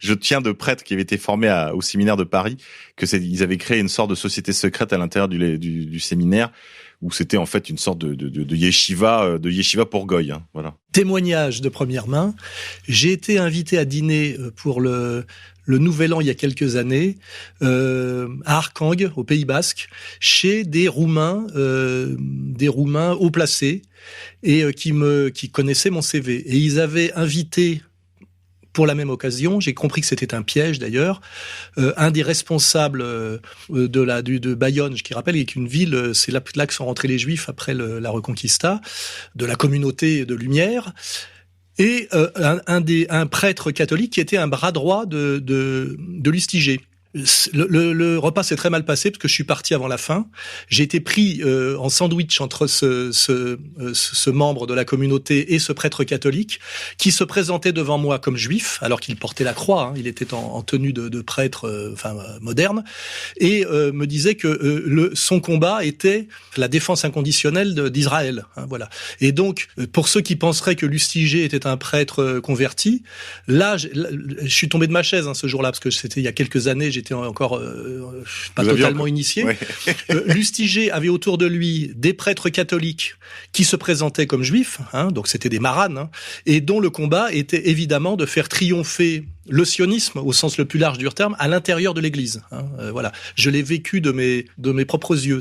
je tiens de prêtres qui avaient été formés au séminaire de Paris, ils avaient créé une sorte de société secrète à l'intérieur du séminaire, où c'était en fait une sorte de yeshiva pour goy, hein, voilà. Témoignage de première main. J'ai été invité à dîner pour le Nouvel An il y a quelques années à Arkang, au Pays Basque, chez des Roumains haut placés et qui connaissaient mon CV. Et ils avaient invité, pour la même occasion, j'ai compris que c'était un piège d'ailleurs, un des responsables de Bayonne, qui rappelle, est une ville, c'est là que sont rentrés les Juifs après la Reconquista, de la communauté de Lumière, et un prêtre catholique qui était un bras droit de Lustiger. Le repas s'est très mal passé parce que je suis parti avant la fin. J'ai été pris en sandwich entre ce membre de la communauté et ce prêtre catholique qui se présentait devant moi comme juif alors qu'il portait la croix. Hein, il était en tenue de prêtre, moderne, et me disait que son combat était la défense inconditionnelle d'Israël. Hein, voilà. Et donc, pour ceux qui penseraient que Lustiger était un prêtre converti, là, je suis tombé de ma chaise ce jour-là parce que c'était il y a quelques années. J'étais encore pas totalement initié. Ouais. Lustiger avait autour de lui des prêtres catholiques qui se présentaient comme juifs, hein, donc c'était des maranes, hein, et dont le combat était évidemment de faire triompher le sionisme au sens le plus large du terme à l'intérieur de l'Église. Hein, voilà, je l'ai vécu de mes propres yeux,